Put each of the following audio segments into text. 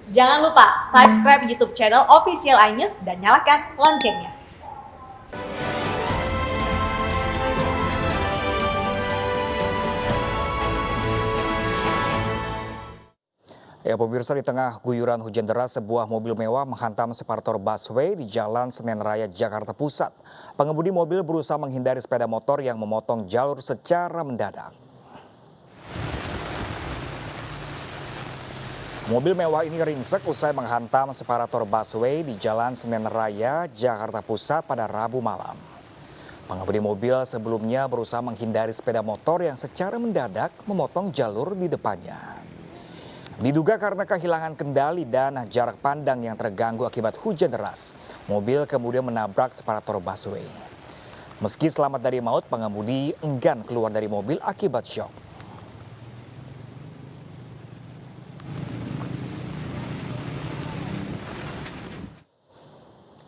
Jangan lupa subscribe YouTube channel Official iNews dan nyalakan loncengnya. Ya, pemirsa, di tengah guyuran hujan deras, sebuah mobil mewah menghantam separator busway di Jalan Senen Raya, Jakarta Pusat. Pengemudi mobil berusaha menghindari sepeda motor yang memotong jalur secara mendadak. Mobil mewah ini ringsek usai menghantam separator busway di Jalan Senen Raya, Jakarta Pusat pada Rabu malam. Pengemudi mobil sebelumnya berusaha menghindari sepeda motor yang secara mendadak memotong jalur di depannya. Diduga karena kehilangan kendali dan jarak pandang yang terganggu akibat hujan deras, mobil kemudian menabrak separator busway. Meski selamat dari maut, pengemudi enggan keluar dari mobil akibat syok.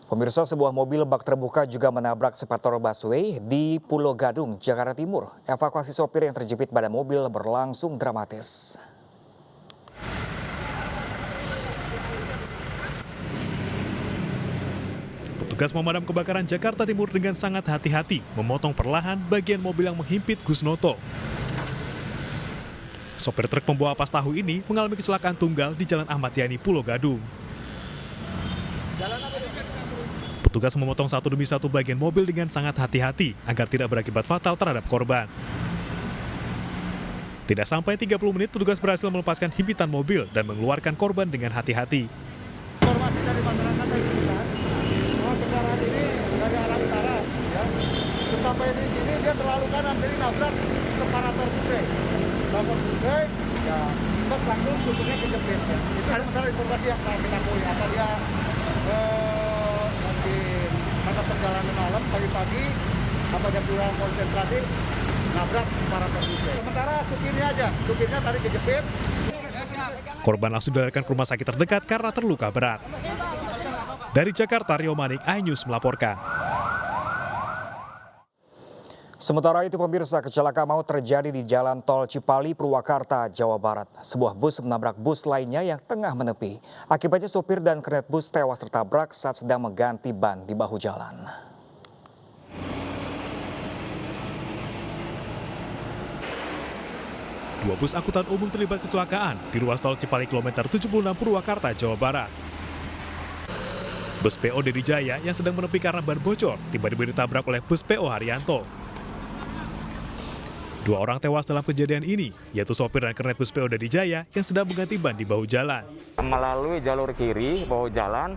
Pemirsa, sebuah mobil bak terbuka juga menabrak separator busway di Pulau Gadung, Jakarta Timur. Evakuasi sopir yang terjepit pada mobil berlangsung dramatis. Petugas pemadam kebakaran Jakarta Timur dengan sangat hati-hati memotong perlahan bagian mobil yang menghimpit Gusnoto. Sopir truk pembawa ampas tahu ini mengalami kecelakaan tunggal di Jalan Ahmad Yani, Pulau Gadung. Petugas memotong satu demi satu bagian mobil dengan sangat hati-hati agar tidak berakibat fatal terhadap korban. Tidak sampai 30 menit, petugas berhasil melepaskan himpitan mobil dan mengeluarkan korban dengan hati-hati. Informasi dari masyarakat dari sekitar, bahwa kendaraan ini dari arah utara, ya, sampai di sini dia terlalu kanan, jadi nabrak separator busway. Separator busway, ya, sebab langsung tutupnya kejepit. Ya. Itu sementara informasi yang kita ketahui. Apa dia nanti masa perjalanan malam pagi-pagi, apa dia pulang konsentrasi, nabrak separator busway. Sementara supirnya tadi kejepit. Korban langsung dilarikan ke rumah sakit terdekat karena terluka berat. Dari Jakarta, Rio Manik, iNews melaporkan. Sementara itu, pemirsa, kecelakaan maut terjadi di Jalan Tol Cipali, Purwakarta, Jawa Barat. Sebuah bus menabrak bus lainnya yang tengah menepi. Akibatnya sopir dan kernet bus tewas tertabrak saat sedang mengganti ban di bahu jalan. Dua bus angkutan umum terlibat kecelakaan di ruas tol Cipali kilometer 76 Purwakarta, Jawa Barat. Bus PO Dedi Jaya yang sedang menepi karena ban bocor tiba-tiba ditabrak oleh bus PO Haryanto. Dua orang tewas dalam kejadian ini, yaitu sopir dan kernet bus PO Dedi Jaya yang sedang mengganti ban di bahu jalan. Melalui jalur kiri bahu jalan,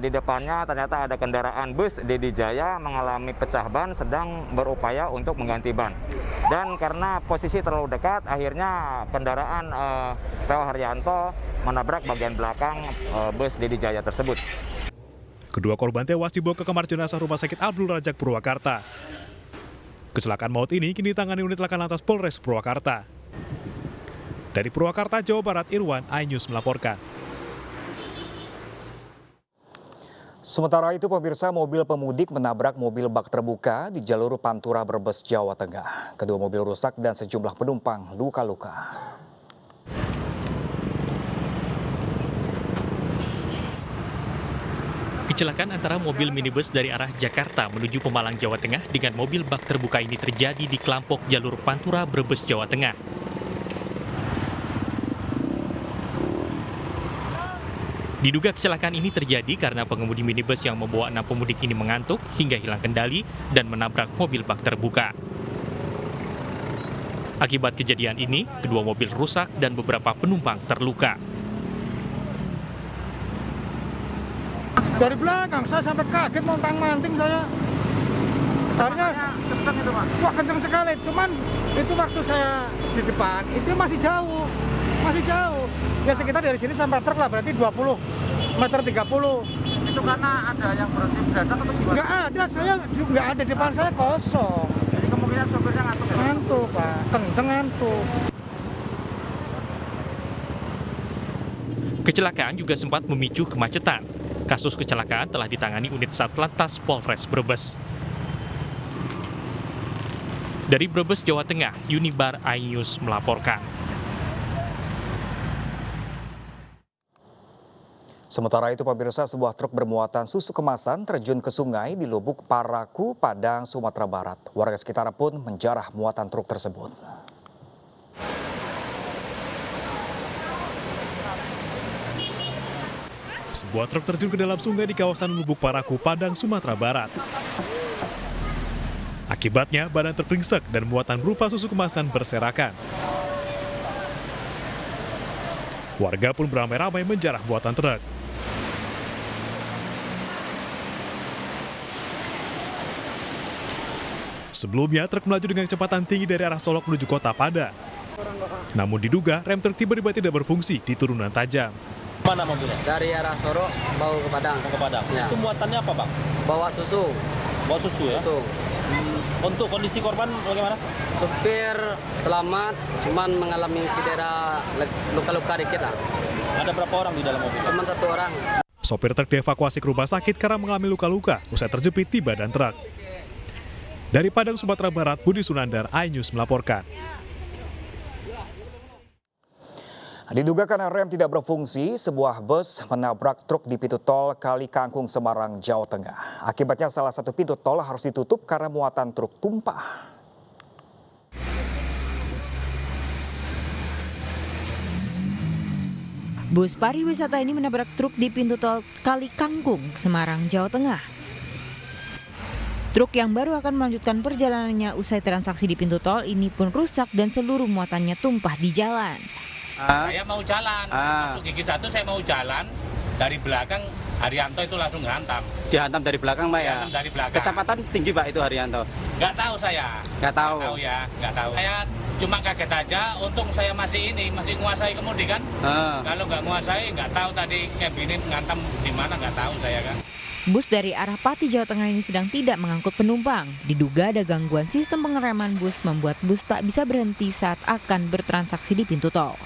di depannya ternyata ada kendaraan bus Dedi Jaya mengalami pecah ban sedang berupaya untuk mengganti ban. Dan karena posisi terlalu dekat, akhirnya kendaraan PO Haryanto menabrak bagian belakang bus Dedi Jaya tersebut. Kedua korban tewas dibawa ke kamar jenazah Rumah Sakit Abdul Razak Purwakarta. Kecelakaan maut ini kini ditangani unit laka lantas Polres Purwakarta. Dari Purwakarta, Jawa Barat, Irwan, iNews melaporkan. Sementara itu, pemirsa, mobil pemudik menabrak mobil bak terbuka di jalur Pantura Brebes, Jawa Tengah. Kedua mobil rusak dan sejumlah penumpang luka-luka. Kecelakaan antara mobil minibus dari arah Jakarta menuju Pemalang, Jawa Tengah dengan mobil bak terbuka ini terjadi di Klampok jalur Pantura Brebes, Jawa Tengah. Diduga kecelakaan ini terjadi karena pengemudi minibus yang membawa 6 pemudik ini mengantuk hingga hilang kendali dan menabrak mobil bak terbuka. Akibat kejadian ini, kedua mobil rusak dan beberapa penumpang terluka. Dari belakang saya sampai kaget montang-manting saya. Tadinya kenceng itu, Pak. Wah, kenceng sekali. Cuman itu waktu saya di depan itu masih jauh. Ya sekitar dari sini sampai truk lah, berarti 20 meter 30. Itu karena ada yang berhenti mendadak atau gimana? Nggak ada, saya juga nggak ada, depan saya kosong. Jadi kemungkinan sopirnya ngantuk ya? Ngantuk, Pak. Kenceng ngantuk. Kecelakaan juga sempat memicu kemacetan. Kasus kecelakaan telah ditangani unit Satlantas Polres Brebes. Dari Brebes, Jawa Tengah, Unibar Eye, iNews melaporkan. Sementara itu pemirsa, sebuah truk bermuatan susu kemasan terjun ke sungai di Lubuk Paraku, Padang, Sumatera Barat. Warga sekitar pun menjarah muatan truk tersebut. Sebuah truk terjun ke dalam sungai di kawasan Lubuk Paraku, Padang, Sumatera Barat. Akibatnya badan truk ringsek dan muatan berupa susu kemasan berserakan. Warga pun beramai-ramai menjarah muatan truk. Sebelumnya, truk melaju dengan kecepatan tinggi dari arah Solok menuju kota Padang. Namun diduga rem truk tiba-tiba tidak berfungsi di turunan tajam. Mana mobilnya? Dari arah Sorok bawa ke Padang. Mau ke Padang. Ya. Itu muatannya apa, Bang? Bawa susu. Bawa susu ya? Susu. Untuk kondisi korban bagaimana? Supir selamat, cuman mengalami cedera luka-luka dikit lah. Ada berapa orang di dalam mobil? Cuman 1 orang. Sopir truk dievakuasi ke rumah sakit karena mengalami luka-luka usai terjepit di badan truk. Dari Padang, Sumatera Barat, Budi Sunandar, iNews melaporkan. Diduga karena rem tidak berfungsi, sebuah bus menabrak truk di pintu tol Kali Kangkung, Semarang, Jawa Tengah. Akibatnya salah satu pintu tol harus ditutup karena muatan truk tumpah. Bus pariwisata ini menabrak truk di pintu tol Kali Kangkung, Semarang, Jawa Tengah. Truk yang baru akan melanjutkan perjalanannya usai transaksi di pintu tol ini pun rusak dan seluruh muatannya tumpah di jalan. Saya mau jalan, masuk gigi 1 saya mau jalan, dari belakang Haryanto itu langsung hantam. Dihantam dari belakang, Pak ya? Dihantam dari belakang. Kecepatan tinggi, Pak, itu Haryanto? Nggak tahu saya. Nggak tahu? Nggak tahu ya, nggak tahu. Saya cuma kaget aja, untung saya masih menguasai kemudi kan. Kalau nggak menguasai, nggak tahu tadi cab ini menghantam di mana, nggak tahu saya kan. Bus dari arah Pati, Jawa Tengah ini sedang tidak mengangkut penumpang. Diduga ada gangguan sistem pengereman bus membuat bus tak bisa berhenti saat akan bertransaksi di pintu tol.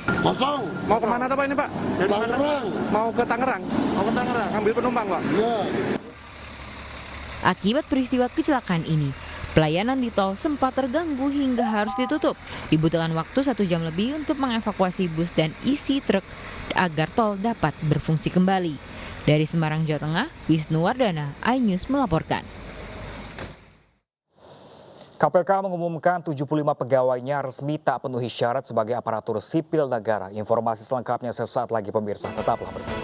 Kosong. Mau kemana tuh Pak ini Pak? Tangerang. Mau ke Tangerang? Mau ke Tangerang, ambil penumpang Pak? Iya. Akibat peristiwa kecelakaan ini, pelayanan di tol sempat terganggu hingga harus ditutup. Dibutuhkan waktu 1 jam lebih untuk mengevakuasi bus dan isi truk agar tol dapat berfungsi kembali. Dari Semarang, Jawa Tengah, Wisnuwardana, iNews melaporkan. KPK mengumumkan 75 pegawainya resmi tak penuhi syarat sebagai aparatur sipil negara. Informasi selengkapnya sesaat lagi pemirsa, tetaplah bersama.